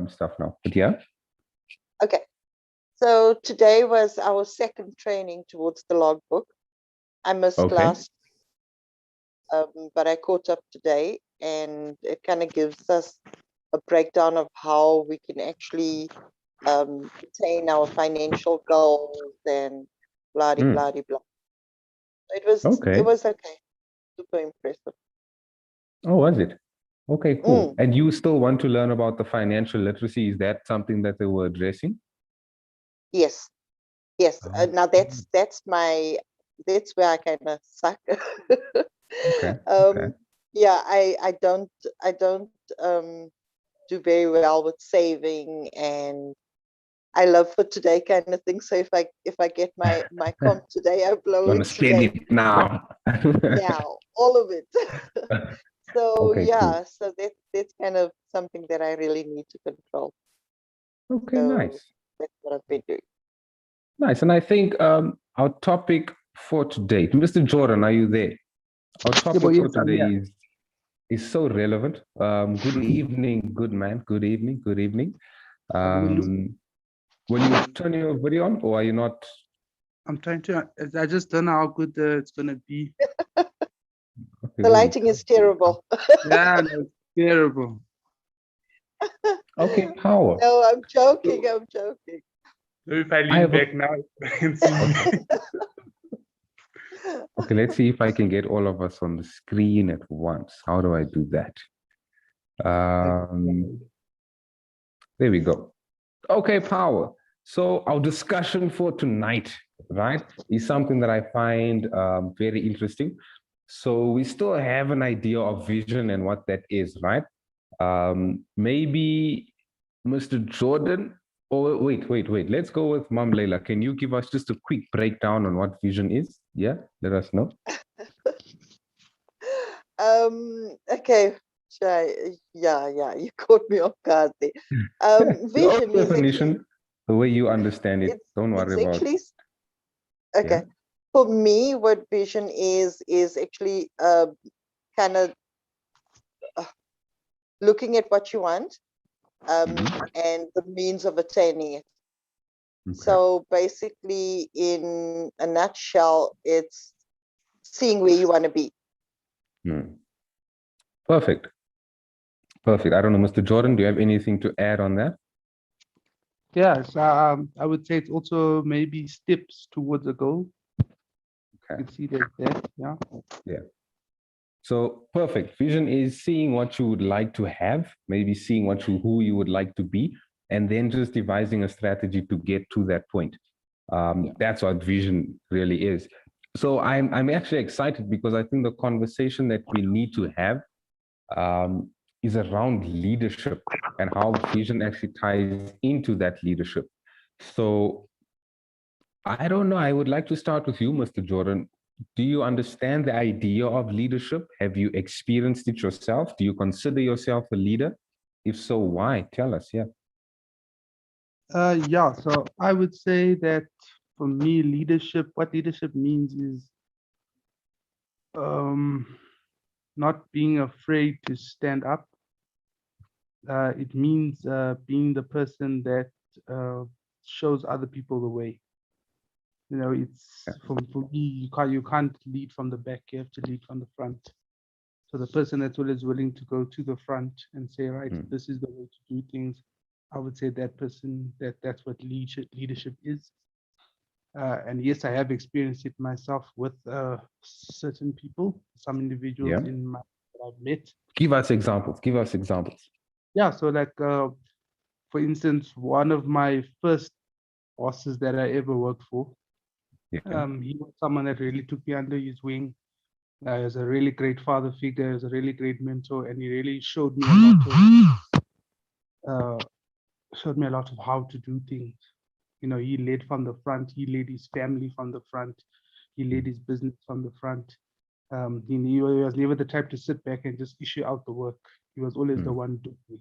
stuff now. But yeah. Okay. So today was our second training towards the logbook. I missed last, but I caught up today, and it kind of gives us a breakdown of how we can actually attain our financial goals and blah blah blah. It was okay. Super impressive. Oh, was it? Okay, cool. And you still want to learn about the financial literacy? Is that something that they were addressing? Yes. Now that's where I kind of suck. Okay. Yeah, I don't do very well with saving, and I love for today kind of thing. So if I get my comp today, I blow it spend today. it now. Now, all of it. So okay, yeah, cool. so that's kind of something that I really need to control. Okay, so nice. That's what I've been doing. Nice. And I think our topic for today, Mr. Jordan, are you there? Our topic for today is so relevant. Good evening, good man. Good evening. Good evening. Will you turn your video on, or are you not? I'm trying to. I just don't know how good it's gonna be. The lighting is terrible. Yeah, no, it's terrible. Okay, power. No, I'm joking. I'm joking. So if I lean back now, okay, let's see if I can get all of us on the screen at once. How do I do that? There we go. Okay, power. So our discussion for tonight, right, is something that I find very interesting. So we still have an idea of vision and what that is, right? Maybe Mr. Jordan, or wait. Let's go with Mom Leila. Can you give us just a quick breakdown on what vision is? Yeah, let us know. Okay. Yeah, you caught me off guard there. Vision definition, is actually, the way you understand it. Don't worry about actually, it. okay. Yeah. For me, what vision is actually kind of looking at what you want and the means of attaining it. Okay. So basically, in a nutshell, it's seeing where you want to be. Perfect. I don't know, Mr. Jordan, do you have anything to add on that? Yes, I would say it's also maybe steps towards a goal. Okay. You can see that, yeah. Yeah. So perfect. Vision is seeing what you would like to have, maybe seeing who you would like to be, and then just devising a strategy to get to that point. That's what vision really is. So I'm actually excited because I think the conversation that we need to have is around leadership and how vision actually ties into that leadership. So I don't know. I would like to start with you, Mr. Jordan. Do you understand the idea of leadership? Have you experienced it yourself? Do you consider yourself a leader? If so, why? Tell us, yeah. Yeah, so I would say that for me, what leadership means is not being afraid to stand up. It means being the person that shows other people the way. You know, it's for me, you can't lead from the back, you have to lead from the front. So the person that's always willing to go to the front and say, right, this is the way to do things. I would say that person, that's what leadership is. And yes, I have experienced it myself with certain people, some individuals that I've met. Give us examples. Yeah, so like, for instance, one of my first bosses that I ever worked for, he was someone that really took me under his wing. He was a really great father figure, he was a really great mentor, and he really showed me a lot of how to do things. You know, he led from the front, he led his family from the front, he led his business from the front. He was never the type to sit back and just issue out the work. He was always the one doing it.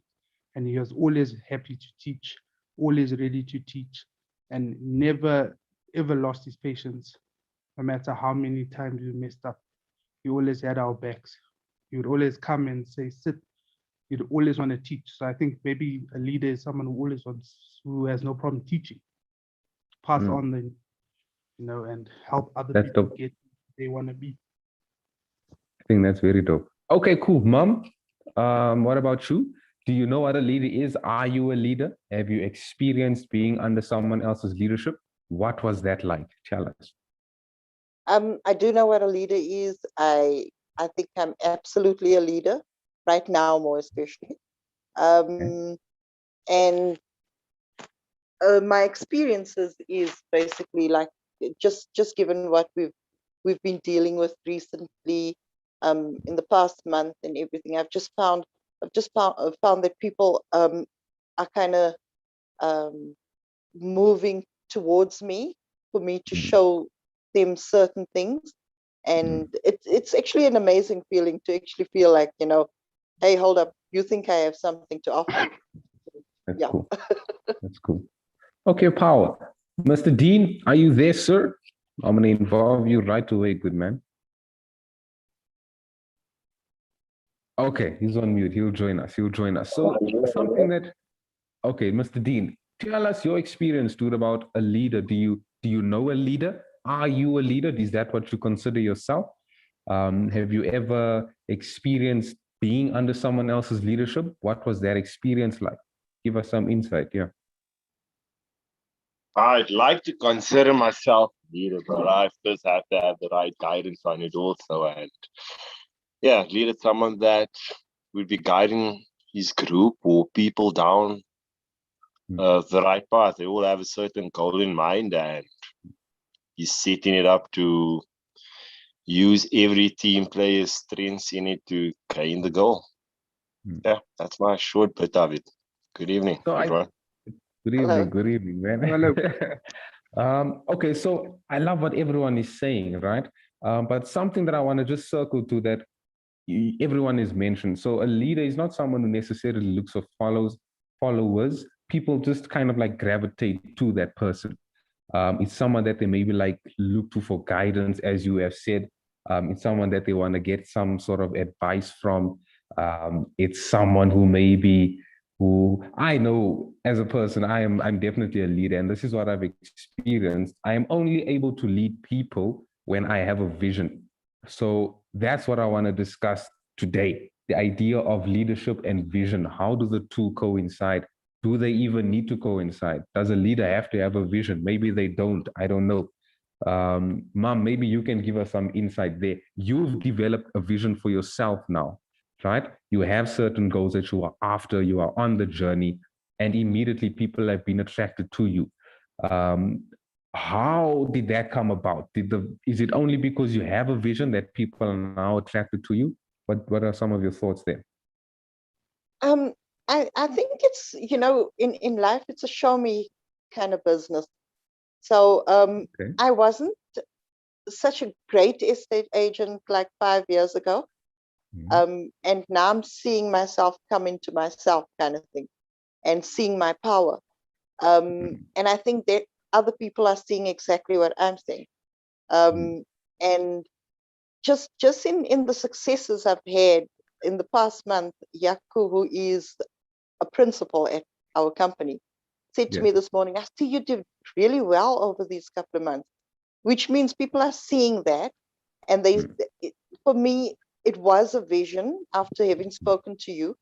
And he was always happy to teach, always ready to teach, and never, ever lost his patience, no matter how many times we messed up. He always had our backs. He would always come and say, sit, you'd always want to teach. So I think maybe a leader is someone who always wants, who has no problem teaching, pass on the, and help other That's people dope. get where they want to be. I think that's very dope. Okay, cool. Mom, what about you? Do you know what a leader is? Are you a leader? Have you experienced being under someone else's leadership? What was that like? Tell us. I do know what a leader is. I think I'm absolutely a leader right now, more especially. And my experiences is basically like just given what we've been dealing with recently, in the past month and everything. I've just found that people are kind of moving towards me for me to show them certain things, and it's actually an amazing feeling to actually feel like, hey, hold up, you think I have something to offer? That's cool. That's cool. Okay, Power. Mr. Dean, are you there, sir? I'm going to involve you right away, good man. Okay, he's on mute. He'll join us. So something that, okay, Mr. Dean, tell us your experience, dude, about a leader. Do you know a leader? Are you a leader? Is that what you consider yourself? Have you ever experienced being under someone else's leadership? What was that experience like? Give us some insight, yeah. I'd like to consider myself a leader, but I first have to have the right guidance on it also. And yeah, leader someone that would be guiding his group or people down the right path. They all have a certain goal in mind, and he's setting it up to use every team player's strengths in it to gain the goal. Yeah, that's my short bit of it. Good evening, everyone. Good evening, man. Hello. Okay, so I love what everyone is saying, right? But something that I want to just circle to that everyone is mentioned. So a leader is not someone who necessarily looks for followers. People just kind of like gravitate to that person. It's someone that they maybe like look to for guidance, as you have said. It's someone that they want to get some sort of advice from. It's someone who I know as a person, I'm definitely a leader, and this is what I've experienced. I am only able to lead people when I have a vision. So that's what I want to discuss today. The idea of leadership and vision. How do the two coincide? Do they even need to coincide? Does a leader have to have a vision? Maybe they don't. I don't know. Mom, maybe you can give us some insight there. You've developed a vision for yourself now, right? You have certain goals that you are after, you are on the journey, and immediately people have been attracted to you. How did that come about? Is it only because you have a vision that people are now attracted to you? What are some of your thoughts there? I think it's, in life, it's a show me kind of business. So Okay. I wasn't such a great estate agent like 5 years ago. And now I'm seeing myself come into myself kind of thing and seeing my power. And I think that other people are seeing exactly what I'm saying. And just in the successes I've had in the past month, Yaku, who is a principal at our company, said to me this morning, I see you did really well over these couple of months, which means people are seeing that. And for me, it was a vision after having spoken to you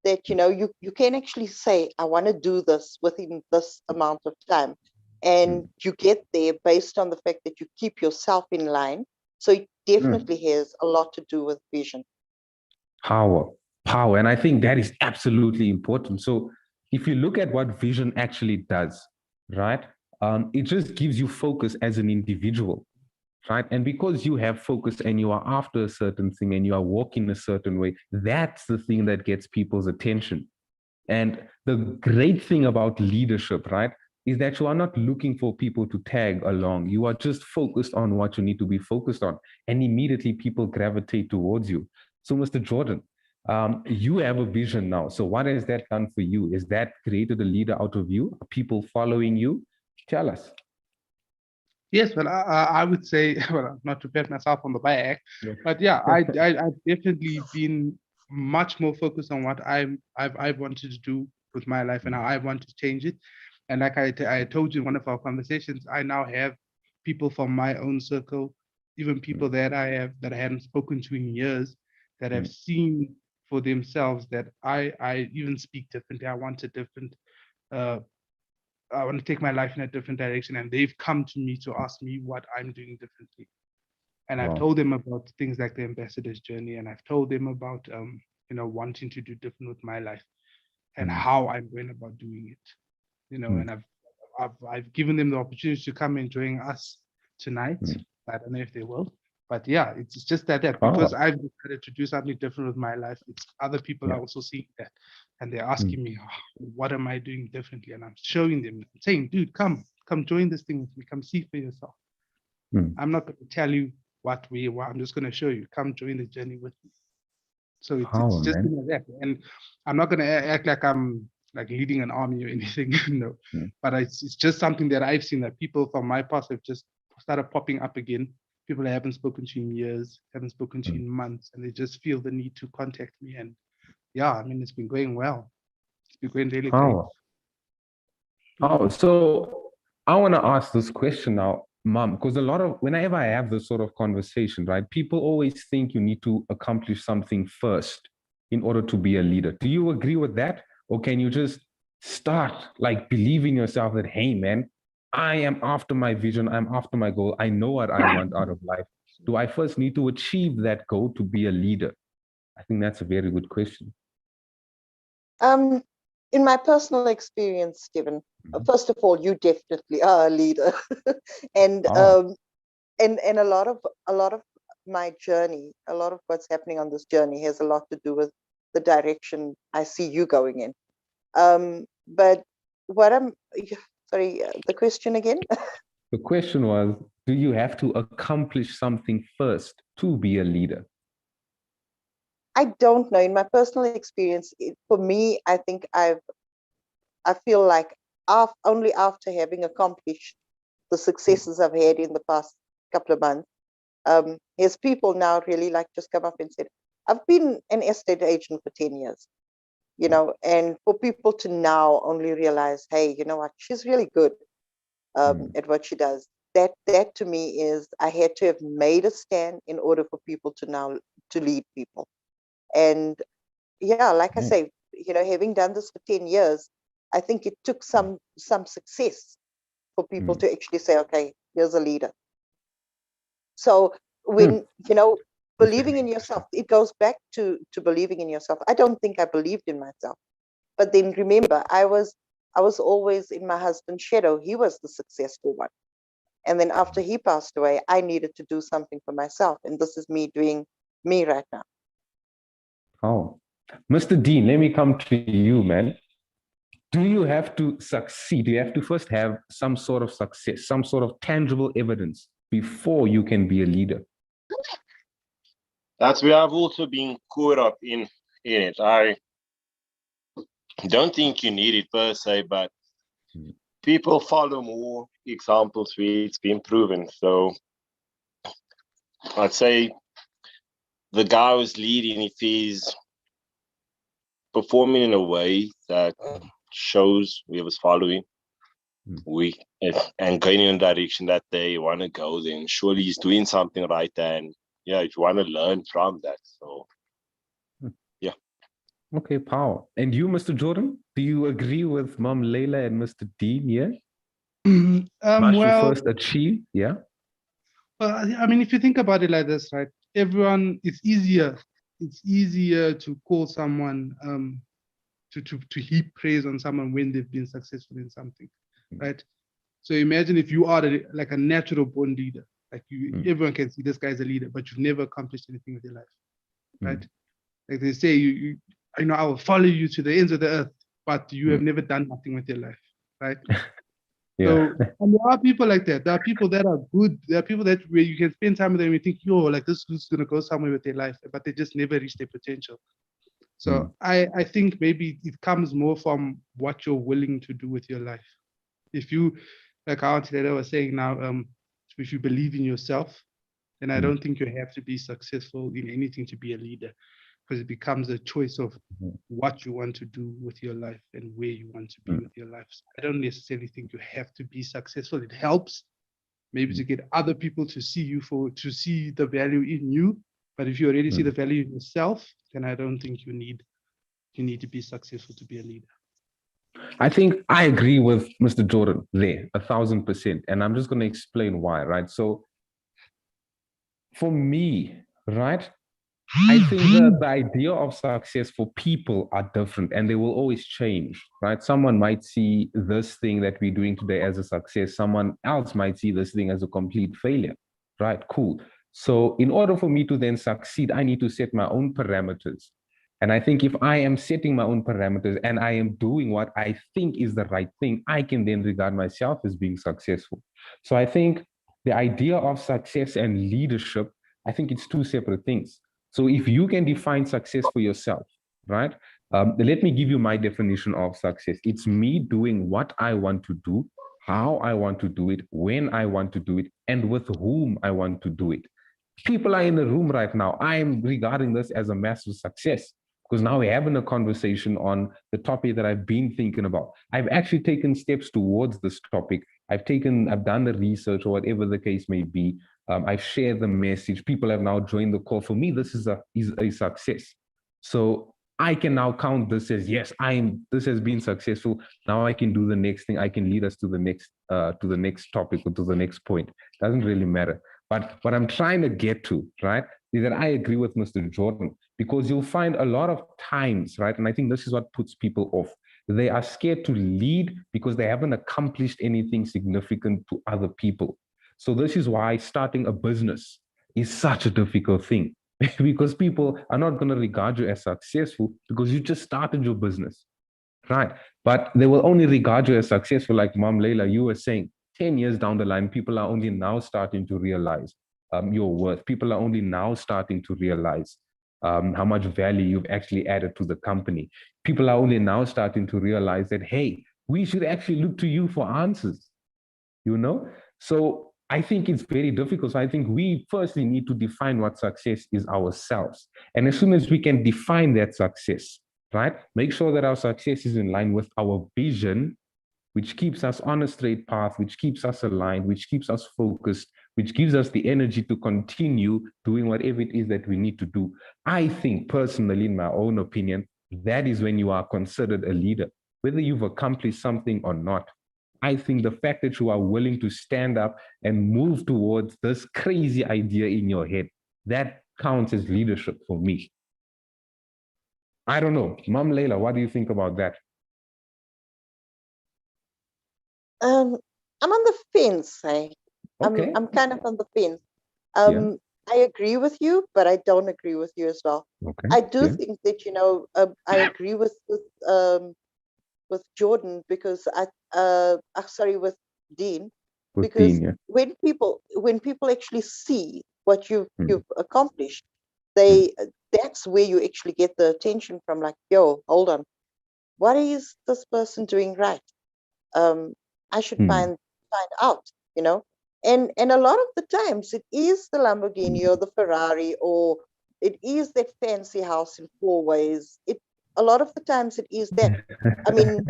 that, you can actually say, I want to do this within this amount of time. And you get there based on the fact that you keep yourself in line. So it definitely has a lot to do with vision. Power. And I think that is absolutely important. So if you look at what vision actually does, right, it just gives you focus as an individual, right? And because you have focus and you are after a certain thing and you are walking a certain way, that's the thing that gets people's attention. And the great thing about leadership, right, is that you are not looking for people to tag along. You are just focused on what you need to be focused on. And immediately people gravitate towards you. So, Mr. Jordan, you have a vision now. So what has that done for you? Is that created a leader out of you? Are people following you? Tell us. Yes, well, I would say, well, not to pat myself on the back, but yeah, I've definitely been much more focused on what I've wanted to do with my life and how I want to change it. And like I told you in one of our conversations, I now have people from my own circle, even people that I hadn't spoken to in years, that have seen for themselves that I even speak differently. I want a different I want to take my life in a different direction, and they've come to me to ask me what I'm doing differently. And I've told them about things like the ambassador's journey, and I've told them about wanting to do different with my life and how I'm going about doing it. And I've given them the opportunity to come and join us tonight. I don't know if they will, but yeah, it's just that because I've decided to do something different with my life, it's other people are also seeing that, and they're asking me, what am I doing differently? And I'm showing them, saying, dude, come join this thing with me, come see for yourself. I'm not going to tell you what I'm just going to show you. Come join the journey with me. So it's just that, and I'm not going to act like I'm like leading an army or anything, no. But it's just something that I've seen, that people from my past have just started popping up again. People I haven't spoken to in years, haven't spoken to in months, and they just feel the need to contact me. And yeah, I mean, it's been going well. It's been going really great. So I want to ask this question now, Mom, because whenever I have this sort of conversation, right, people always think you need to accomplish something first in order to be a leader. Do you agree with that? Or can you just start like believing yourself that, hey, man, I am after my vision, I'm after my goal, I know what I want out of life. Do I first need to achieve that goal to be a leader? I think that's a very good question. In my personal experience, Stephen, first of all, you definitely are a leader, and a lot of my journey, a lot of what's happening on this journey has a lot to do with the direction I see you going in. But the question again? The question was, do you have to accomplish something first to be a leader? I don't know. In my personal experience, for me, I think I feel like only after having accomplished the successes I've had in the past couple of months, has people now really like just come up and said, I've been an estate agent for 10 years, and for people to now only realize, hey, you know what, she's really good at what she does. That to me is, I had to have made a stand in order for people to lead people. And yeah, like I say, having done this for 10 years, I think it took some success for people to actually say, okay, here's a leader. So when, believing in yourself, it goes back to believing in yourself. I don't think I believed in myself. But then remember, I was always in my husband's shadow. He was the successful one. And then after he passed away, I needed to do something for myself. And this is me doing me right now. Oh, Mr. Dean, let me come to you, man. Do you have to succeed? Do you have to first have some sort of success, some sort of tangible evidence before you can be a leader? That's where I've also been caught up in it. I don't think you need it per se, but people follow more examples where it's been proven. So I'd say the guy who's leading, if he's performing in a way that shows we was following, and going in a direction that they want to go, then surely he's doing something right. And yeah, if you want to learn from that, so yeah. Okay, power. And you, Mr. Jordan, do you agree with Mom Layla and Mr. Dean? Yeah. Must you first achieve? Yeah. Well, I mean, if you think about it like this, right? It's easier to call someone to heap praise on someone when they've been successful in something, right? So imagine if you are like a natural born leader, like everyone can see this guy's a leader, but you've never accomplished anything with your life, right? Like they say, I will follow you to the ends of the earth, but you have never done nothing with your life, right? Yeah. So, and there are people like that. There are people that are good. There are people that where you can spend time with them and you think, like this dude's gonna go somewhere with their life, but they just never reach their potential. So I think maybe it comes more from what you're willing to do with your life. If you, like our Auntie was saying now, if you believe in yourself, then I don't think you have to be successful in anything to be a leader. because it becomes a choice of what you want to do with your life and where you want to be with your life. So I don't necessarily think you have to be successful. It helps maybe to get other people to see the value in you. But if you already see the value in yourself, then I don't think you need to be successful to be a leader. I think I agree with Mr. Jordan there, 1,000%. And I'm just going to explain why, right? So for me, right, I think the idea of success for people are different and they will always change, right? Someone might see this thing that we're doing today as a success. Someone else might see this thing as a complete failure, right? Cool. So in order for me to then succeed, I need to set my own parameters. And I think if I am setting my own parameters and I am doing what I think is the right thing, I can then regard myself as being successful. So I think the idea of success and leadership, I think it's two separate things. So if you can define success for yourself, right? Let me give you my definition of success. It's me doing what I want to do, how I want to do it, when I want to do it, and with whom I want to do it. People are in the room right now. I'm regarding this as a massive success because now we're having a conversation on the topic that I've been thinking about. I've actually taken steps towards this topic. I've done the research or whatever the case may be. I've shared the message. People have now joined the call. For me, this is a success. So I can now count this as, yes, this has been successful. Now I can do the next thing. I can lead us to the next topic or to the next point. Doesn't really matter. But what I'm trying to get to, right, is that I agree with Mr. Jordan, because you'll find a lot of times, right, and I think this is what puts people off. They are scared to lead because they haven't accomplished anything significant to other people. So this is why starting a business is such a difficult thing, because people are not going to regard you as successful because you just started your business, right? But they will only regard you as successful, like Mom Leila, you were saying, 10 years down the line, people are only now starting to realize your worth. People are only now starting to realize how much value you've actually added to the company. People are only now starting to realize that, hey, we should actually look to you for answers, you know? So I think it's very difficult. So I think we firstly need to define what success is ourselves. And as soon as we can define that success, right, make sure that our success is in line with our vision, which keeps us on a straight path, which keeps us aligned, which keeps us focused, which gives us the energy to continue doing whatever it is that we need to do. I think personally, in my own opinion, that is when you are considered a leader, whether you've accomplished something or not. I think the fact that you are willing to stand up and move towards this crazy idea in your head, that counts as leadership for me. I don't know. Mom Leila, what do you think about that? I'm on the fence. Okay. I'm kind of on the fence. Yeah. I agree with you, but I don't agree with you as well. Okay. I do Yeah. think that I agree with Jordan because with Dean, With because Dean, yeah. when people actually see what you've accomplished, Mm. that's where you actually get the attention from. Like, yo, hold on, what is this person doing right? I should find out, you know. And a lot of the times it is the Lamborghini or the Ferrari, or it is that fancy house in 4 ways. A lot of the times it is that. I mean,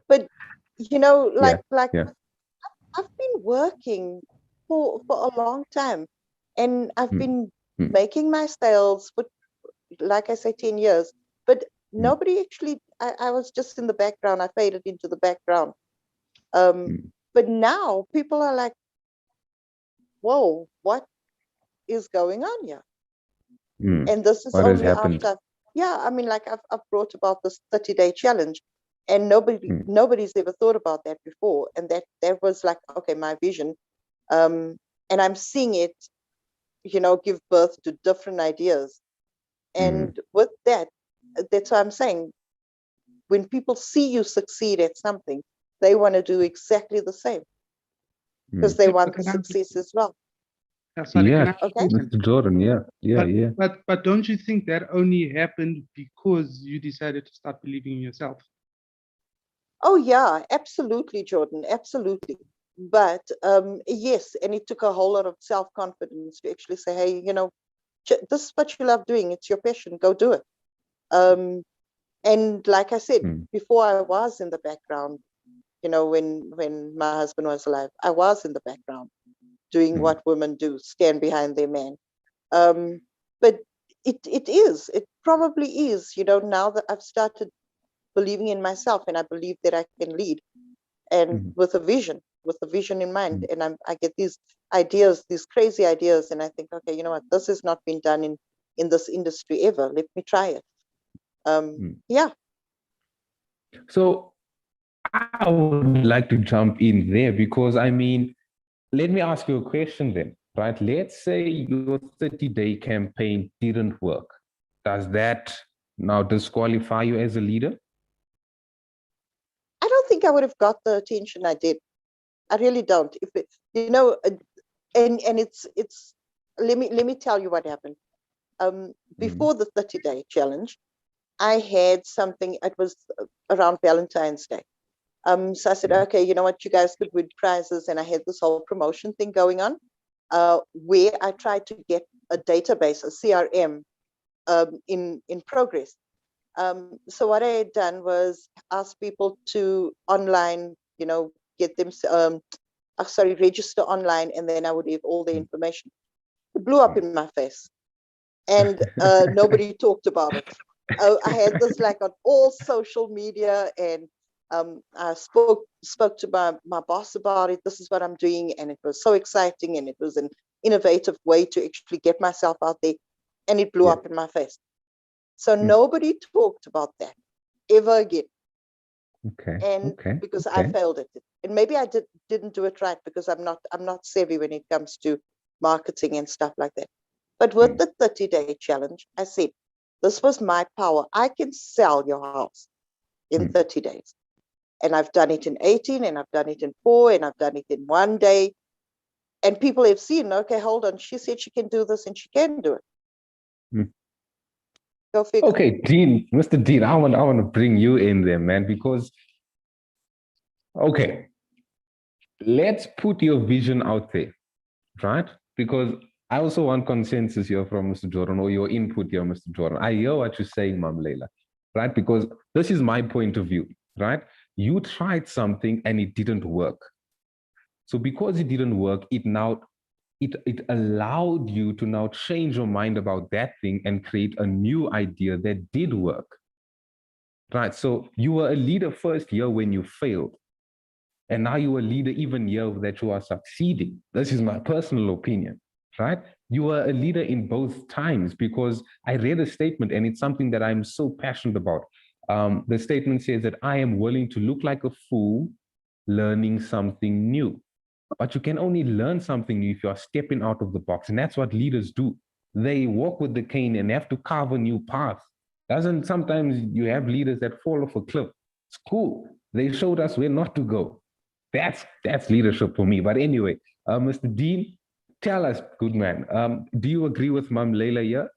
but you know, Yeah. I've been working for a long time, and I've been Mm. making my sales for, like I say, 10 years. But nobody actually, I was just in the background. I faded into the background. But now people are like, whoa, what is going on here? And this is What has only happened? after, I mean, like I've brought about this 30-day challenge, and nobody's ever thought about that before. And that was like, okay, my vision. And I'm seeing it, give birth to different ideas. And with that, that's why I'm saying, when people see you succeed at something, they want to do exactly the same because they want the success as well. Yeah, Okay. Mr. Jordan, yeah. But don't you think that only happened because you decided to start believing in yourself? Oh yeah, absolutely, Jordan, absolutely. But yes, and it took a whole lot of self-confidence to actually say, hey, This is what you love doing. It's your passion. Go do it. And like I said, before I was in the background, you know, when my husband was alive, I was in the background doing what women do, stand behind their man. But it probably is, you know, now that I've started believing in myself and I believe that I can lead, and with a vision in mind. And I get these ideas, these crazy ideas, and I think, okay, you know what, this has not been done in this industry ever. Let me try it. Yeah. So I would like to jump in there because, I mean, let me ask you a question then, right? Let's say your 30-day campaign didn't work. Does that now disqualify you as a leader? I don't think I would have got the attention I did. I really don't. If it, you know, and it's let me tell you what happened. Before the 30-day challenge, I had something. It was around Valentine's Day. So I said, okay, you know what, you guys could win prizes, and I had this whole promotion thing going on, where I tried to get a database, a CRM, in progress. So what I had done was ask people to online, you know, get them, register online, and then I would have all the information. It blew up in my face, and nobody talked about it. I had this like on all social media, and I spoke to my boss about it. This is what I'm doing, and it was so exciting, and it was an innovative way to actually get myself out there, and it blew up in my face. So nobody talked about that ever again. And because I failed at it, and maybe I didn't do it right because I'm not savvy when it comes to marketing and stuff like that. But with the 30-day challenge, I said, this was my power. I can sell your house in 30 days. And I've done it in 18, and I've done it in 4, and I've done it in 1 day. And people have seen, okay, hold on, she said she can do this, and she can do it. Go figure. Okay, Dean, Mr. Dean, I want to bring you in there, man, because, okay, let's put your vision out there, right? Because I also want consensus here from Mr. Jordan, or your input here, Mr. Jordan. I hear what you're saying, Mam Leila, right? Because this is my point of view, right? You tried something and it didn't work. So because it didn't work, it allowed you to now change your mind about that thing and create a new idea that did work. Right. So you were a leader first here when you failed. And now you are a leader even here that you are succeeding. This is my personal opinion, right? You are a leader in both times, because I read a statement, and it's something that I'm so passionate about. The statement says that I am willing to look like a fool learning something new. But you can only learn something new if you are stepping out of the box. And that's what leaders do. They walk with the cane and have to carve a new path. Sometimes you have leaders that fall off a cliff. It's cool. They showed us where not to go. That's leadership for me. But anyway, Mr. Dean, tell us, good man, do you agree with Mam Leila here?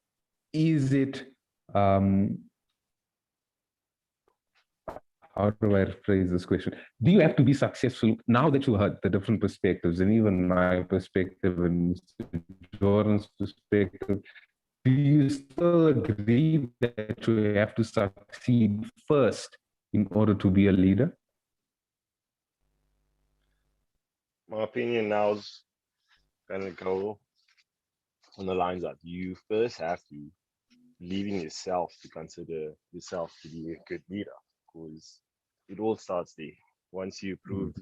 Is it, how do I phrase this question? Do you have to be successful now that you heard the different perspectives, and even my perspective and Mr. Jordan's perspective? Do you still agree that you have to succeed first in order to be a leader? My opinion now is going to go on the lines that you first have to believe in yourself to consider yourself to be a good leader, because it all starts there. Once you prove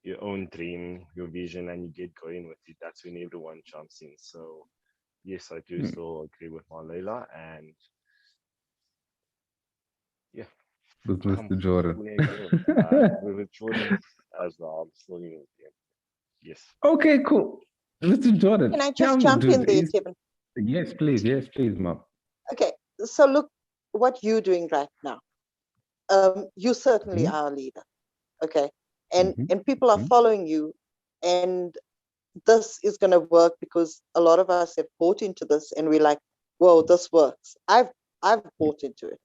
your own dream, your vision, and you get going with it, that's when everyone jumps in. So yes, I do still agree with Leila, and yeah, With Mr. Jordan. with Jordan as well. I'm still in with him. Yes. Okay, cool. Mr. Jordan. Can I just jump in there, Kevin? Yes, please, Mom. Okay, so look what you're doing right now. You certainly are a leader, okay? And people are following you, and this is going to work because a lot of us have bought into this, and we're like, whoa, this works. I've bought into it.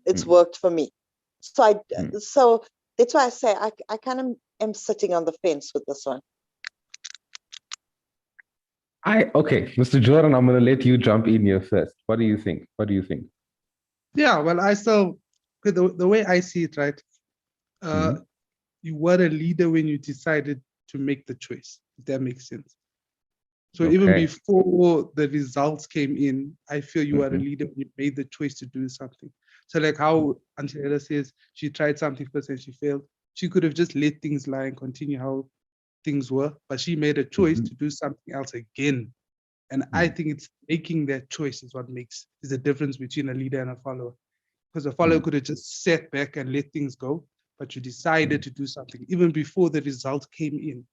It's worked for me. So so that's why I say I kind of am sitting on the fence with this one. Okay, Mr. Jordan, I'm going to let you jump in here first. What do you think? What do you think? Yeah, well, the way I see it, right? Mhm. You were a leader when you decided to make the choice, if that makes sense. So even Okay. before the results came in, I feel you are a Mhm. leader when you made the choice to do something. So like how Antiela says, she tried something first and she failed. She could have just let things lie and continue how things were, but she made a choice Mhm. to do something else again. And I Mhm. think it's making that choice is what makes is the difference between a leader and a follower. Because a follower Mhm. could have just sat back and let things go, but you decided Mhm. to do something even before the result came in.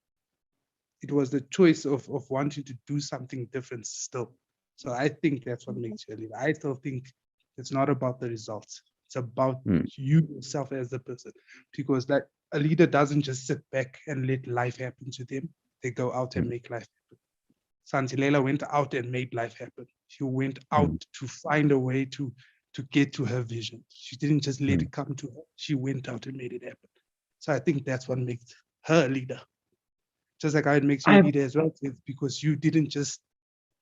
It was the choice of wanting to do something different still. So I think that's what makes you a leader. I still think it's not about the results. It's about Mhm. you yourself as the person. Because that a leader doesn't just sit back and let life happen to them. They go out and Mhm. make life happen. Santilela went out and made life happen. She went out Mhm. to find a way to get to her vision. She didn't just let Mhm. it come to her. She went out and made it happen. So I think that's what makes her a leader. Just like how it makes you a I leader as well, it's because you didn't just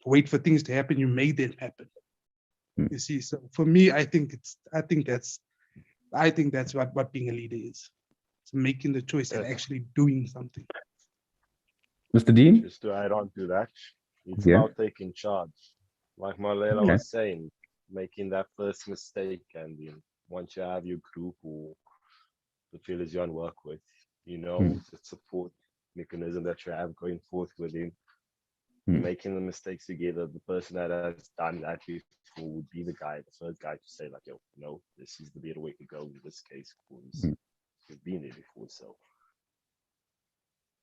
wait for things to happen, you made them happen. Mhm. You see, so for me, I think that's what being a leader is. It's making the choice and actually doing something. Mr. Dean? Just to add on to that, it's Yeah. about taking charge. Like Marlela Okay. was saying, making that first mistake, and then once you have your group or the fellas you work with, Mhm. the support mechanism that you have going forth within, Mhm. making the mistakes together. The person that has done that before would be the first guy to say like, yo, no, this is the better way to go in this case because Mhm. you've been there before. So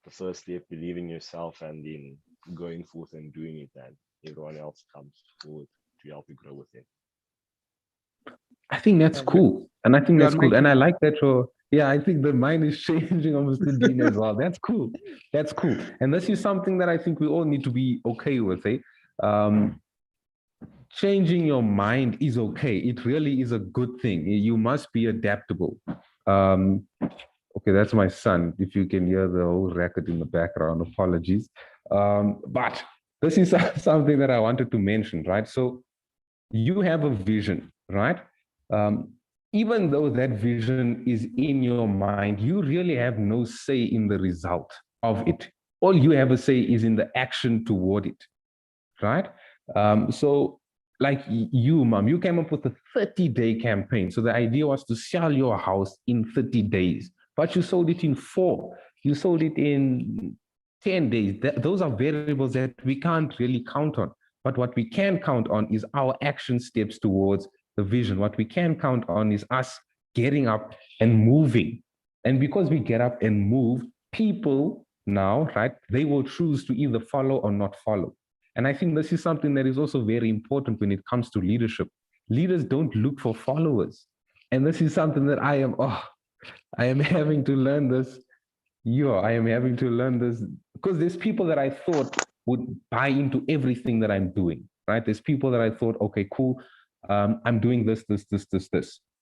the first step, believe in yourself and then going forth and doing it, and everyone else comes forward to help you grow with it. I think that's Yeah, cool. And I think you are that's cool. And making I like that yeah, I think the mind is changing on Mr. Dean as well. That's cool. That's cool. And this is something that I think we all need to be okay with, eh? Um, Changing your mind is okay. It really is a good thing. You must be adaptable. Um, okay, that's my son. If you can hear the whole record in the background, apologies. But this is something that I wanted to mention, right? So you have a vision, right? Um, Even though that vision is in your mind, you really have no say in the result of it. All you have a say is in the action toward it, right? So, like you, mom, you came up with a 30-day campaign. So the idea was to sell your house in 30 days, but you sold it in 4. You sold it in 10 days. Those are variables that we can't really count on. But what we can count on is our action steps towards the vision. What we can count on is us getting up and moving. And because we get up and move, people now, right, they will choose to either follow or not follow. And I think this is something that is also very important when it comes to leadership. Leaders don't look for followers. And this is something that I am having to learn this. Yeah, I am having to learn this because there's people that I thought would buy into everything that I'm doing, right? There's people that I thought, okay, cool, I'm doing this.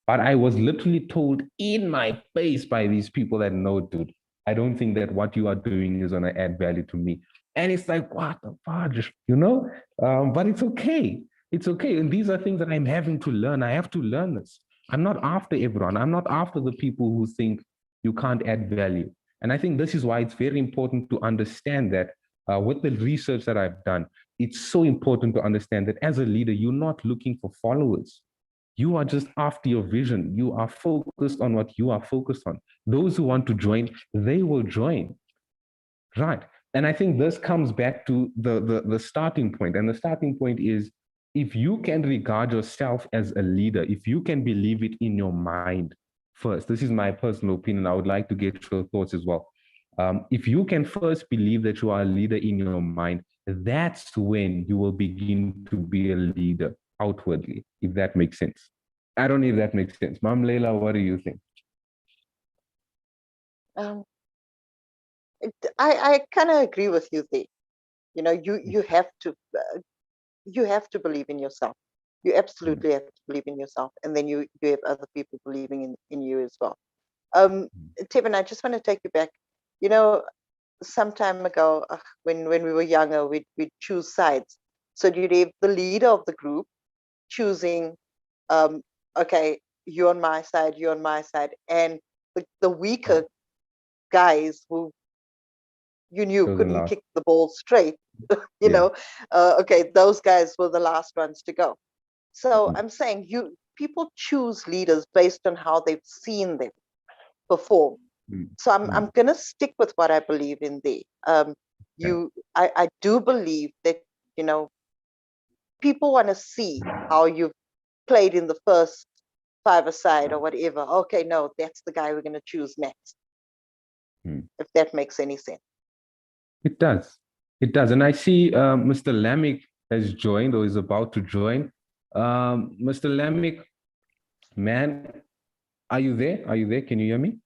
But I was literally told in my face by these people that, no, dude, I don't think that what you are doing is going to add value to me. And it's like, what the fudge, you know? But it's okay. It's okay. And these are things that I'm having to learn. I have to learn this. I'm not after everyone. I'm not after the people who think you can't add value. And I think this is why it's very important to understand that with the research that I've done, it's so important to understand that as a leader, you're not looking for followers. You are just after your vision. You are focused on what you are focused on. Those who want to join, they will join. Right. And I think this comes back to the starting point. And the starting point is if you can regard yourself as a leader, if you can believe it in your mind first, this is my personal opinion. I would like to get your thoughts as well. If you can first believe that you are a leader in your mind, that's when you will begin to be a leader outwardly, if that makes sense. I don't know if that makes sense. Ma'am Leila, what do you think? Um, I kind of agree with you there. You know, you have to believe in yourself. You absolutely have to believe in yourself, and then you have other people believing in you as well. Tevin, I just want to take you back. You know, some time ago, when we were younger, we'd choose sides. So you'd have the leader of the group choosing, okay, you're on my side, you're on my side, and the weaker guys who you knew couldn't kick the ball straight, okay, those guys were the last ones to go. So I'm saying people choose leaders based on how they've seen them perform. So I'm gonna stick with what I believe in there. I do believe that, people want to see how you've played in the first five-a-side or whatever. Okay, no, that's the guy we're gonna choose next. If that makes any sense. It does. It does. And I see Mr. Lamick has joined or is about to join. Mr. Lamick, man, are you there? Are you there? Can you hear me?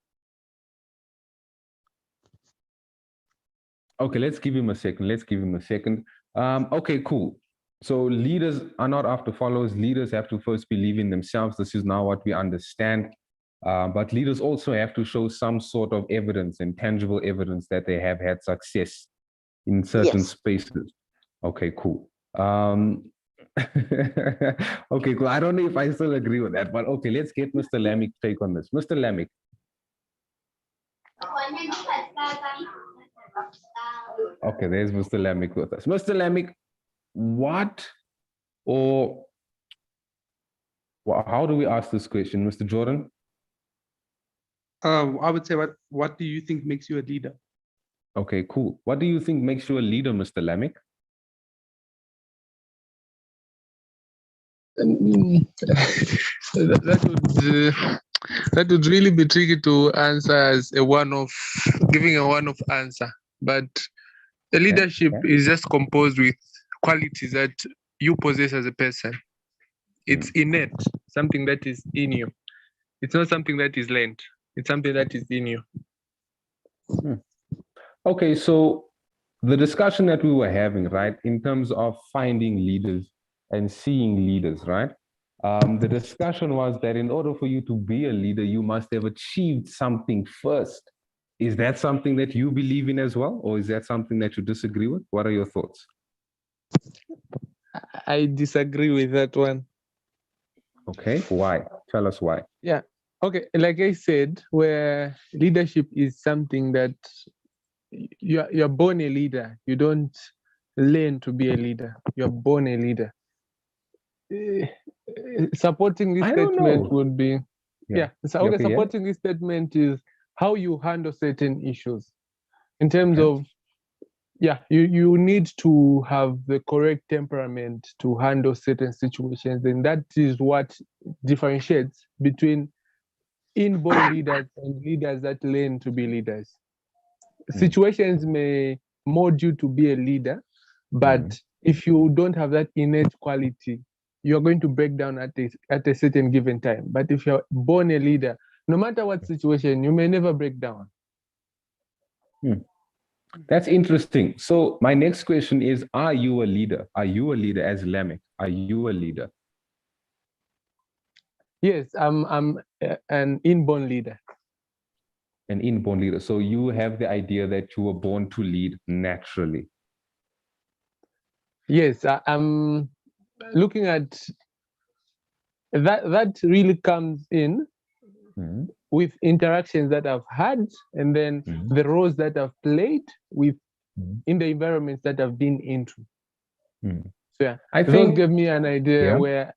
Okay, let's give him a second. Let's give him a second. Okay, cool. So leaders are not after followers. Leaders have to first believe in themselves. This is now what we understand. But leaders also have to show some sort of evidence and tangible evidence that they have had success in certain spaces. Okay, cool. Okay, cool. I don't know if I still agree with that, but okay, let's get Mr. Lamick's take on this. Mr. Lamick. Okay, there's Mr. Lamick with us. Mr. Lamick, how do we ask this question, Mr. Jordan? I would say, what do you think makes you a leader? Okay, cool. What do you think makes you a leader, Mr. Lamick? That would really be tricky to answer as giving a one-off answer. But a leadership is just composed with qualities that you possess as a person. It's innate, something that is in you. It's not something that is learned. It's something that is in you. Okay, so the discussion that we were having, right, in terms of finding leaders and seeing leaders, right? The discussion was that in order for you to be a leader, you must have achieved something first. Is that something that you believe in as well? Or is that something that you disagree with? What are your thoughts? I disagree with that one. Okay, why? Tell us why. Yeah, okay, like I said, where leadership is something that you're born a leader. You don't learn to be a leader. You're born a leader. Supporting this statement would be, supporting this statement is how you handle certain issues in terms of, you need to have the correct temperament to handle certain situations, and that is what differentiates between inborn leaders and leaders that learn to be leaders. Situations may mold you to be a leader, but if you don't have that innate quality, you're going to break down at a certain given time. But if you're born a leader, no matter what situation, you may never break down. That's interesting. So my next question is, are you a leader? Are you a leader as Lamick? Are you a leader? Yes, I'm an inborn leader. An inborn leader. So you have the idea that you were born to lead naturally. Yes, I'm looking at that really comes in with interactions that I've had, and then the roles that I've played with in the environments that I've been into. So I think give me an idea where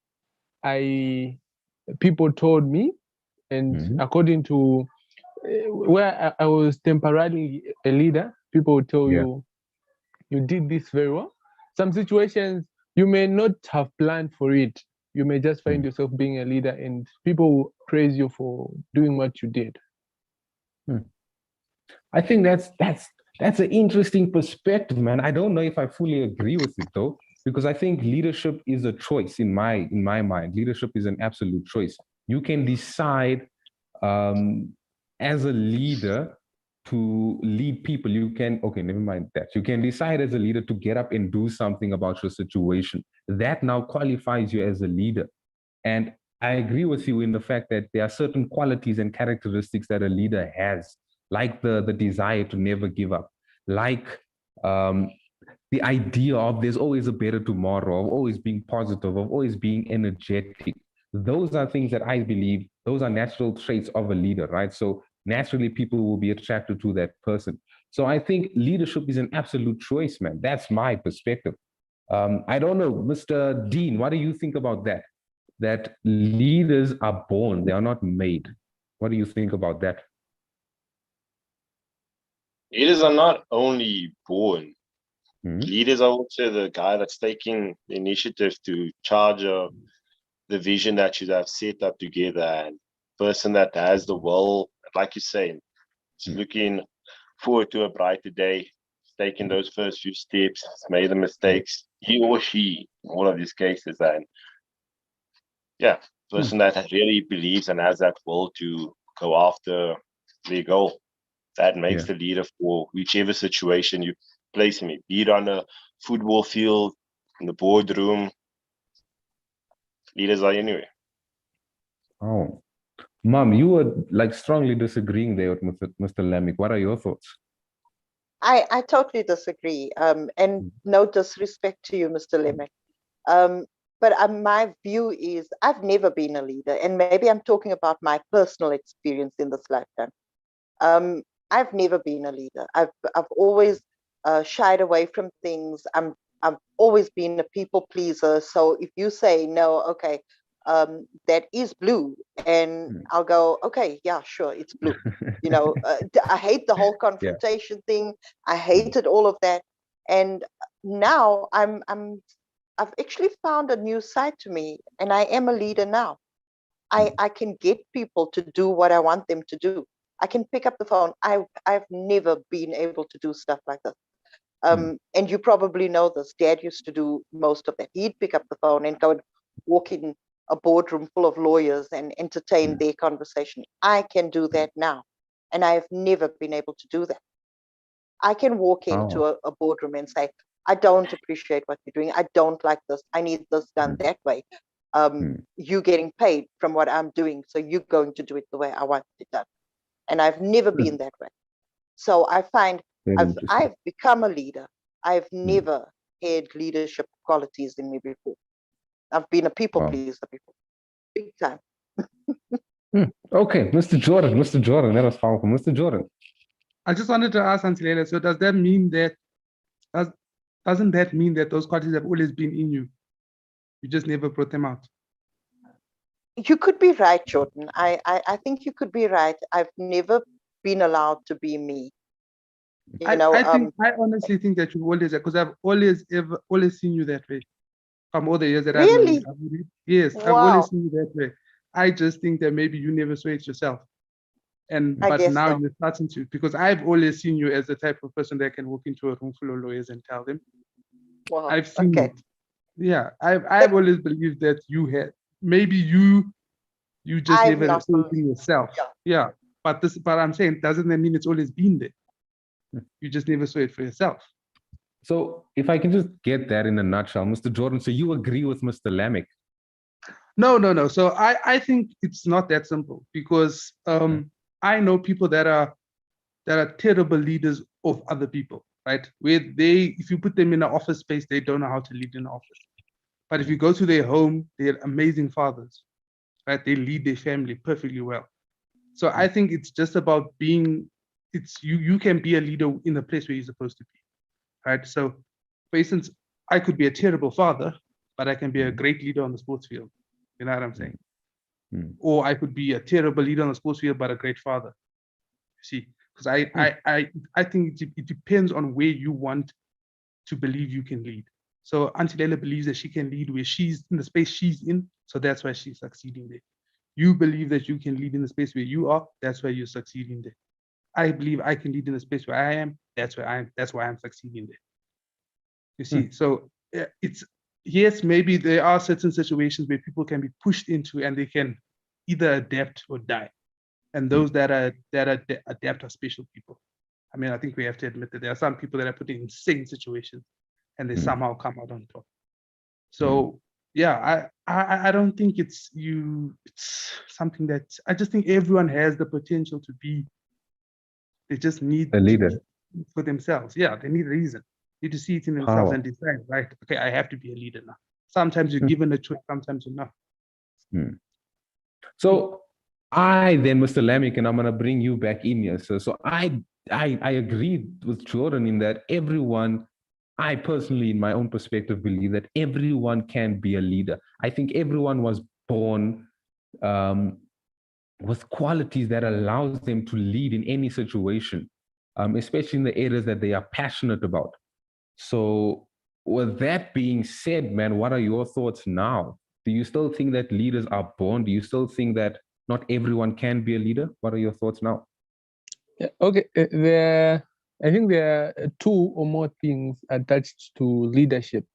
people told me, and according to where I was temporarily a leader, people would tell you, you did this very well. Some situations you may not have planned for it. You may just find yourself being a leader, and people will praise you for doing what you did. I think that's an interesting perspective, man. I don't know if I fully agree with it though, because I think leadership is a choice in my mind. Leadership is an absolute choice. You can decide as a leader to lead people. You can, okay, never mind that. You can decide as a leader to get up and do something about your situation. That now qualifies you as a leader. And I agree with you in the fact that there are certain qualities and characteristics that a leader has, like the desire to never give up, like the idea of there's always a better tomorrow, of always being positive, of always being energetic. Those are things that I believe, those are natural traits of a leader, right? So naturally people will be attracted to that person. So I think leadership is an absolute choice, man. That's my perspective. I don't know, Mr. Dean, what do you think about that? That leaders are born, they are not made. What do you think about that? Leaders are not only born. Leaders are also the guy that's taking the initiative to charge of the vision that you have set up together, and person that has the will, like you say, looking forward to a brighter day, taking those first few steps, made the mistakes, he or she, in all of these cases, and yeah, person that really believes and has that will to go after their goal. That makes the leader for whichever situation you place him in, be it on a football field, in the boardroom. Leaders are anywhere. Oh, Mom, you were like strongly disagreeing there with Mr. Lemick. What are your thoughts? I totally disagree. And no disrespect to you, Mr. Lemick. But my view is I've never been a leader, and maybe I'm talking about my personal experience in this lifetime. I've never been a leader. I've always shied away from things. I've always been a people pleaser. So if you say no, okay, that is blue, and I'll go, okay, yeah, sure, it's blue. You know, I hate the whole confrontation thing. I hated all of that, and now I've actually found a new side to me, and I am a leader now. I can get people to do what I want them to do. I can pick up the phone. I've never been able to do stuff like this. And you probably know this. Dad used to do most of that. He'd pick up the phone and go and walk in a boardroom full of lawyers and entertain their conversation. I can do that now. And I've never been able to do that. I can walk into a boardroom and say, I don't appreciate what you're doing. I don't like this. I need this done that way. You getting paid from what I'm doing, so you're going to do it the way I want it done. And I've never been that way. So I find I've become a leader. I've never had leadership qualities in me before. I've been a people pleaser before, big time. Okay, Mr. Jordan, that was powerful. Mr. Jordan. I just wanted to ask Untitled, so does that mean that, doesn't that mean that those qualities have always been in you? You just never brought them out? You could be right, Jordan. I think you could be right. I've never been allowed to be me. I honestly think that you've always, because I've always seen you that way. From all the years that I've known you. Yes, wow. I've always seen you that way. I just think that maybe you never saw it yourself. But now you're starting to, because I've always seen you as the type of person that can walk into a room full of lawyers and tell them. Wow. I've seen it. Yeah, I've always believed that you had, maybe you just never saw it in yourself. Yeah. But I'm saying, doesn't that mean it's always been there? You just never saw it for yourself. So if I can just get that in a nutshell, Mr. Jordan, so you agree with Mr. Lemick? No. So I think it's not that simple, because I know people that are terrible leaders of other people, right? Where if you put them in an office space, they don't know how to lead in an office. But if you go to their home, they're amazing fathers, right? They lead their family perfectly well. So I think it's just about being, you can be a leader in the place where you're supposed to be, right? So for instance, I could be a terrible father, but I can be a great leader on the sports field. You know what I'm saying? Or I could be a terrible leader on the sports field, but a great father. See, because I think it depends on where you want to believe you can lead. So Auntie Leila believes that she can lead where she's in the space she's in, so that's why she's succeeding there. You believe that you can lead in the space where you are, that's why you're succeeding there. I believe I can lead in the space where I am, that's why I'm succeeding there. You see, so it's, yes, maybe there are certain situations where people can be pushed into and they can either adapt or die. And those that adapt are special people. I mean, I think we have to admit that there are some people that are put in insane situations and they somehow come out on top. So yeah, I don't think it's something that, I just think everyone has the potential to be, they just need a leader. for themselves. Yeah, they need a reason. Need to see it in themselves and decide, right? Okay, I have to be a leader now. Sometimes you're given a choice, sometimes you're not. So I then, Mr. Lamek, and I'm gonna bring you back in here. So I agree with Jordan in that I personally, in my own perspective, believe that everyone can be a leader. I think everyone was born with qualities that allows them to lead in any situation, especially in the areas that they are passionate about. So with that being said, man, what are your thoughts now? Do you still think that leaders are born? Do you still think that not everyone can be a leader? What are your thoughts now? Yeah, okay, I think there are two or more things attached to leadership.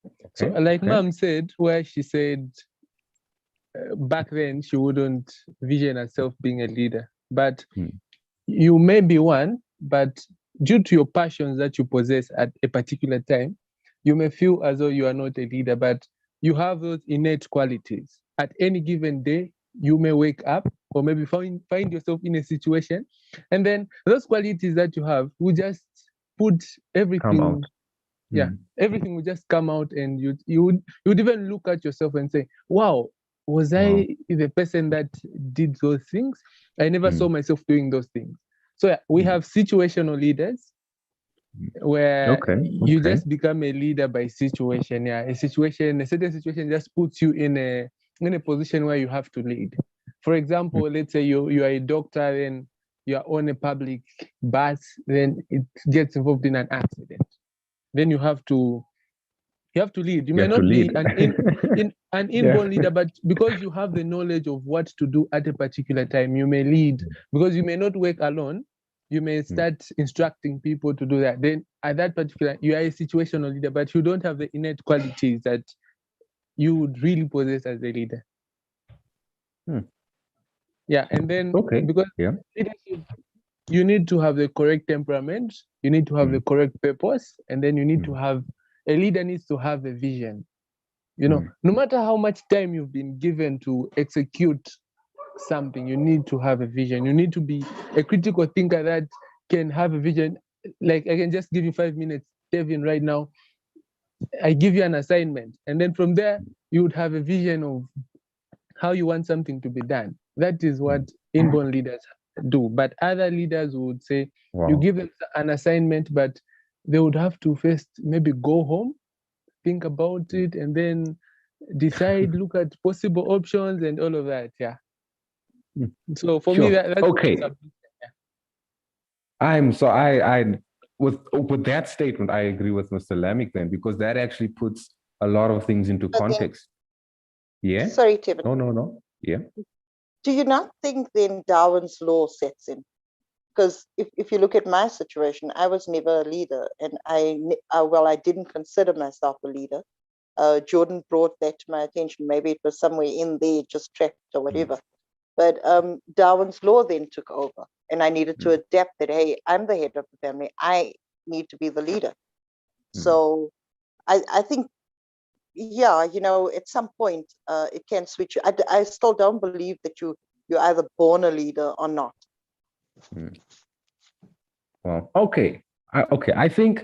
Okay. So like Mom said, where she said back then she wouldn't vision herself being a leader, but you may be one, but due to your passions that you possess at a particular time, you may feel as though you are not a leader, but you have those innate qualities. At any given day, you may wake up or maybe find yourself in a situation, and then those qualities that you have will just put everything come out. Everything will just come out, and you would even look at yourself and say, wow, was I the person that did those things? I never saw myself doing those things. So we have situational leaders where you just become a leader by situation. Yeah, a certain situation just puts you in a position where you have to lead. For example, let's say you are a doctor, then you are on a public bus, then it gets involved in an accident. Then you have to lead. You may not be an inborn leader, but because you have the knowledge of what to do at a particular time, you may lead. Because you may not work alone, you may start instructing people to do that. Then at that particular, you are a situational leader, but you don't have the innate qualities that you would really possess as a leader. Yeah, and then because leadership, you need to have the correct temperament, you need to have the correct purpose, and then you need to have, a leader needs to have a vision. You know, no matter how much time you've been given to execute something, you need to have a vision. You need to be a critical thinker that can have a vision. Like, I can just give you 5 minutes, Devin, right now. I give you an assignment, and then from there, you would have a vision of how you want something to be done. That is what inborn leaders do. But other leaders would say, you give them an assignment, but they would have to first maybe go home, think about it, and then decide, look at possible options and all of that. Yeah. So for me, that's okay. With that statement, I agree with Mr. Lamek then, because that actually puts a lot of things into context. Yeah. Sorry, Tim. No. Yeah. Do you not think then Darwin's law sets in? Because if you look at my situation, I was never a leader, and I didn't consider myself a leader. Jordan brought that to my attention. Maybe it was somewhere in there, just trapped or whatever. But Darwin's law then took over, and I needed to adapt that, hey, I'm the head of the family. I need to be the leader. So I think, yeah, you know, at some point it can switch. I still don't believe that you're either born a leader or not. Well, okay. I think,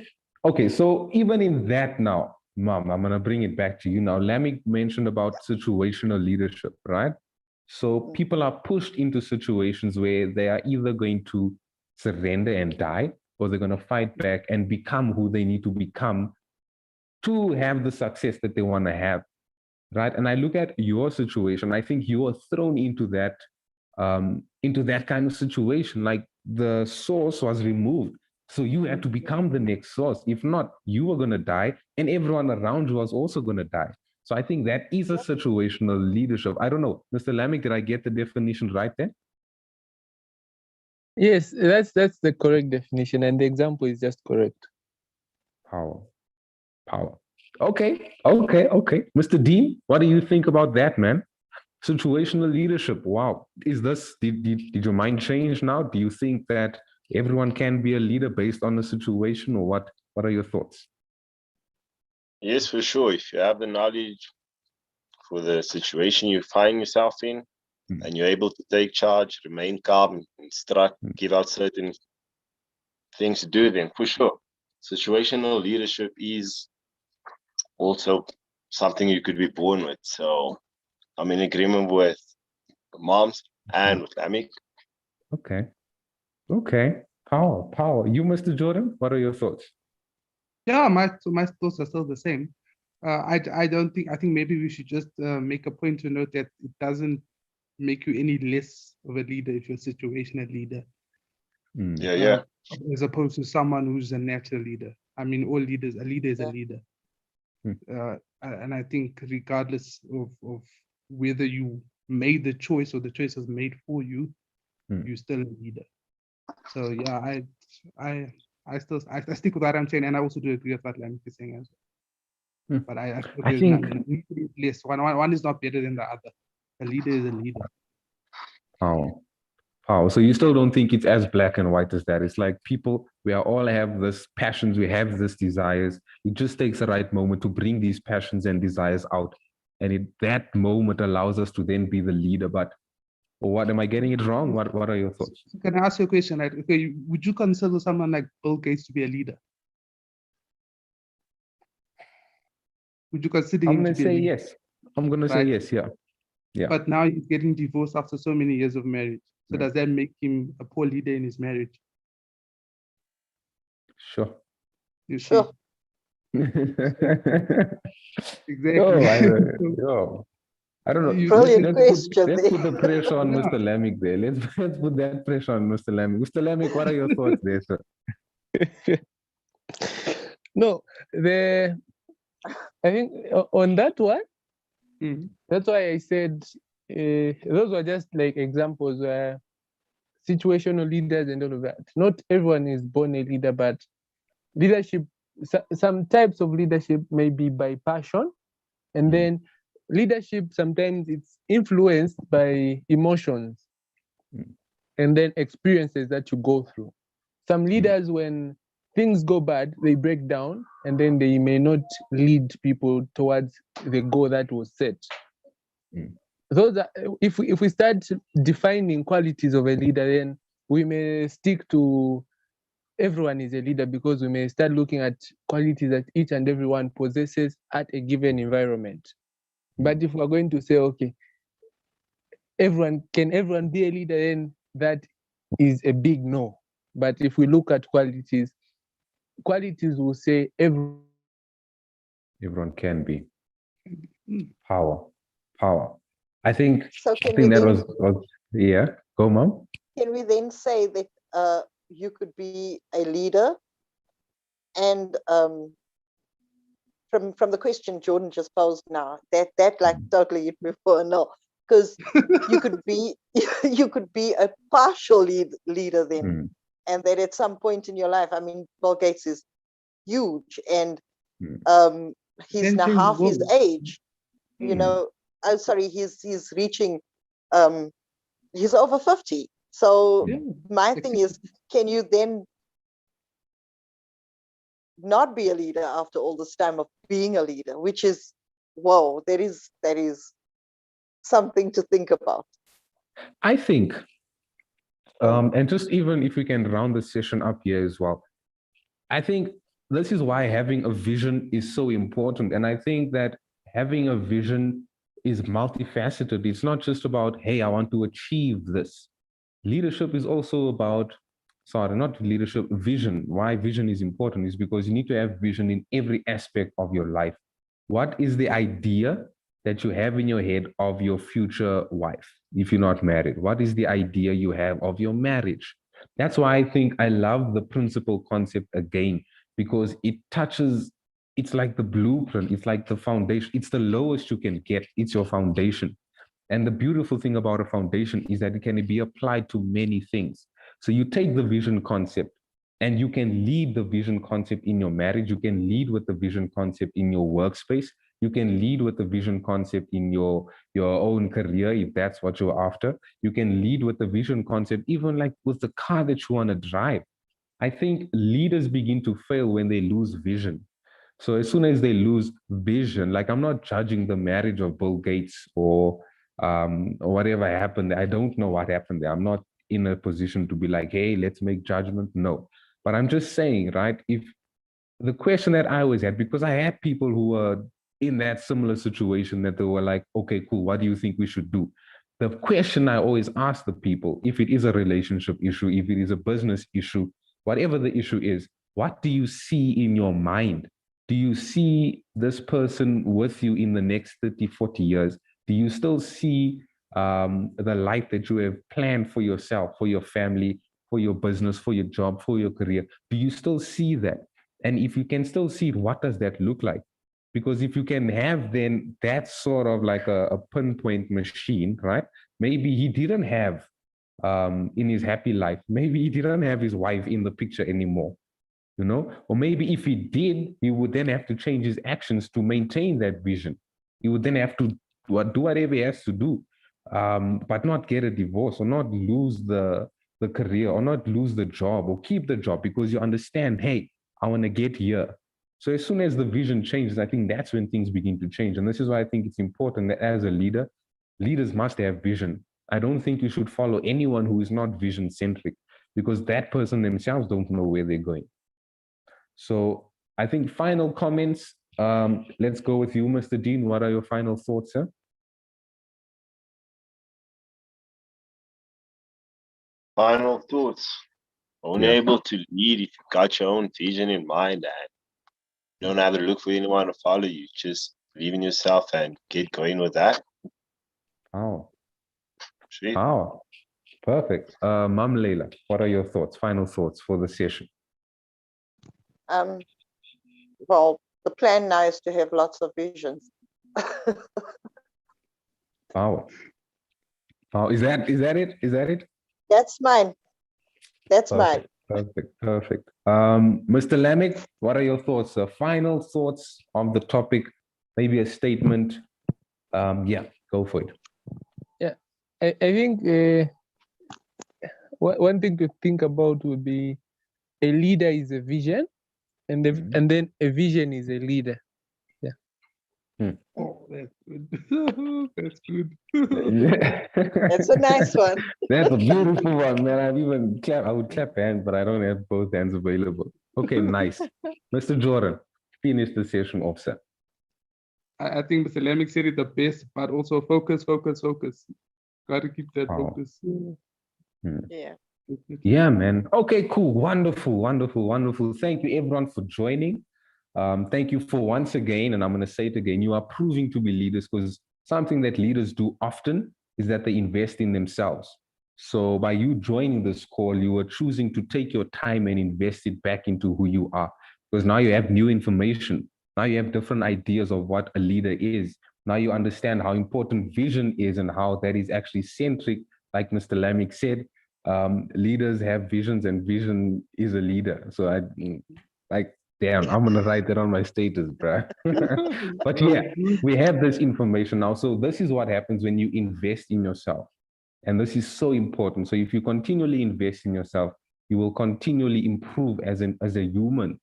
so even in that now, Mom, I'm going to bring it back to you now. Lamek mentioned about situational leadership, right? So people are pushed into situations where they are either going to surrender and die, or they're going to fight back and become who they need to become to have the success that they want to have, right? And I look at your situation, I think you are thrown into that kind of situation. Like, the source was removed, so you had to become the next source. If not, you were going to die, and everyone around you was also going to die. So I think that is a situational leadership. I don't know, Mr. Lamek, did I get the definition right there? Yes, that's the correct definition, and the example is just correct. Power. Okay. Mr. Dean, what do you think about that, man? Situational leadership. Wow. Did your mind change now? Do you think that everyone can be a leader based on the situation, or what are your thoughts? Yes, for sure. If you have the knowledge for the situation you find yourself in, and you're able to take charge, remain calm, instruct, give out certain things to do, then for sure, situational leadership is also something you could be born with. So I'm in agreement with Moms and with Lamik. Okay. Power. You, Mr. Jordan, what are your thoughts? Yeah, my thoughts are still the same. I think maybe we should just make a point to note that it doesn't make you any less of a leader if you're a situational leader. Yeah. As opposed to someone who's a natural leader. I mean, all leaders, a leader is a leader. And I think regardless of whether you made the choice or the choice was made for you, you're still a leader. So yeah, I stick with what I'm saying, and I also do agree with what Lamik is saying as well. But I think less. One is not better than the other. A leader is a leader. Power. So you still don't think it's as black and white as that? It's like people, we all have this passions, we have this desires. It just takes the right moment to bring these passions and desires out. And that moment allows us to then be the leader. But what, am I getting it wrong? What are your thoughts? Can I ask you a question? Like, okay, would you consider someone like Bill Gates to be a leader? Would you consider him to be a leader? Yes. I'm going to say yes, yeah. But now he's getting divorced after so many years of marriage. So does that make him a poor leader in his marriage? Sure. You see? Sure. Exactly. I don't know. Brilliant question. Let's put the pressure on Mr. Lamik there. Let's put that pressure on Mr. Lamik. Mr. Lamik, what are your thoughts there, sir? No, I think on that one, that's why I said those were just like examples where situational leaders and all of that. Not everyone is born a leader, but leadership, some types of leadership may be by passion, and then leadership sometimes it's influenced by emotions and then experiences that you go through. Some leaders, when things go bad, they break down, and then they may not lead people towards the goal that was set. Those are, if we start defining qualities of a leader, then we may stick to everyone is a leader, because we may start looking at qualities that each and everyone possesses at a given environment. But if we're going to say, okay, can everyone be a leader, then that is a big no. But if we look at qualities will say everyone can be. Power. I think So that was yeah. Go, Mom. Can we then say that you could be a leader, and from the question Jordan just posed now, that like totally hit me for a no, because you could be a partial leader then, and that at some point in your life, I mean, Bill Gates is huge, and he's now half his age. You know, I'm sorry, he's reaching, he's over 50. So my thing is, can you then not be a leader after all this time of being a leader? Which is, whoa, that is something to think about. I think, and just even if we can round the session up here as well, I think this is why having a vision is so important. And I think that having a vision is multifaceted. It's not just about, hey, I want to achieve this. Leadership is also about, vision. Why vision is important is because you need to have vision in every aspect of your life. What is the idea that you have in your head of your future wife if you're not married? What is the idea you have of your marriage? That's why I think I love the principle concept again, because it touches, it's like the blueprint, it's like the foundation, it's the lowest you can get, it's your foundation. And the beautiful thing about a foundation is that it can be applied to many things. So you take the vision concept and you can lead the vision concept in your marriage. You can lead with the vision concept in your workspace. You can lead with the vision concept in your own career, if that's what you're after. You can lead with the vision concept, even like with the car that you want to drive. I think leaders begin to fail when they lose vision. So as soon as they lose vision, like I'm not judging the marriage of Bill Gates or whatever happened. I don't know what happened there. I'm not in a position to be like, hey, let's make judgment. No. But I'm just saying, right? If the question that I always had, because I had people who were in that similar situation that they were like, okay, cool, what do you think we should do? The question I always ask the people, if it is a relationship issue, if it is a business issue, whatever the issue is, what do you see in your mind? Do you see this person with you in the next 30, 40 years? Do you still see the life that you have planned for yourself, for your family, for your business, for your job, for your career? Do you still see that? And if you can still see it, what does that look like? Because if you can have then that sort of like a pinpoint machine, right? Maybe he didn't have in his happy life, maybe he didn't have his wife in the picture anymore, you know? Or maybe if he did, he would then have to change his actions to maintain that vision. He would then have to do whatever he has to do, but not get a divorce or not lose the career or not lose the job or keep the job because you understand, hey, I want to get here. So as soon as the vision changes, I think that's when things begin to change. And this is why I think it's important that as a leader, leaders must have vision. I don't think you should follow anyone who is not vision centric because that person themselves don't know where they're going. So I think final comments. Let's go with you, Mr. Dean. What are your final thoughts, sir? Final thoughts. Only able to lead if you've got your own vision in mind and you don't have to look for anyone to follow you. Just believe in yourself and get going with that. Oh. Sweet. Oh, perfect. Mom Leila, what are your thoughts, final thoughts for the session? Well, the plan now is to have lots of visions. Wow. Oh, is that it? Is that it? That's mine. That's Perfect, mine. perfect. Mr. Lamek, what are your thoughts? Final thoughts on the topic, maybe a statement. Yeah, go for it. Yeah, I think one thing to think about would be a leader is a vision, and and then a vision is a leader. Yeah. Oh, that's good. That's good. Yeah. That's a nice one. That's a beautiful one, man. I would clap hands, but I don't have both hands available. Okay, nice. Mr. Jordan, finish the session off, sir. I think Mr. Lamek said it the best, but also focus. Got to keep that focus. Yeah. Yeah, man. Okay, cool. Wonderful. Thank you, everyone, for joining. Thank you for once again, and I'm going to say it again, you are proving to be leaders because something that leaders do often is that they invest in themselves. So by you joining this call, you are choosing to take your time and invest it back into who you are because now you have new information. Now you have different ideas of what a leader is. Now you understand how important vision is and how that is actually centric, like Mr. Lamek said. Leaders have visions and vision is a leader. So damn, I'm gonna write that on my status, bro. But yeah, we have this information now. So this is what happens when you invest in yourself. And this is so important. So if you continually invest in yourself, you will continually improve as a human.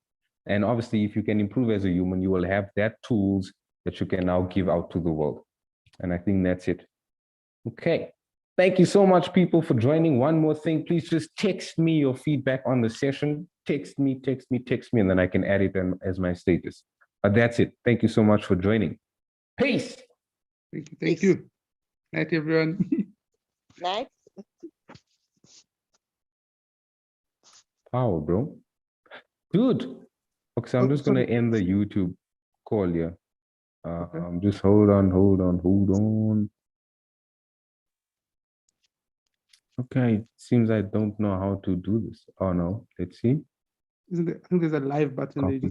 And obviously, if you can improve as a human, you will have that tools that you can now give out to the world. And I think that's it. Okay. Thank you so much, people, for joining. One more thing, please just text me your feedback on the session. Text me, and then I can add it as my status. But that's it. Thank you so much for joining. Peace. Thank you. Night, everyone. Night. Power, bro. Dude. Okay, so I'm just going to end the YouTube call here. Just hold on. Okay, seems I don't know how to do this. Oh no, let's see. I think there's a live button there.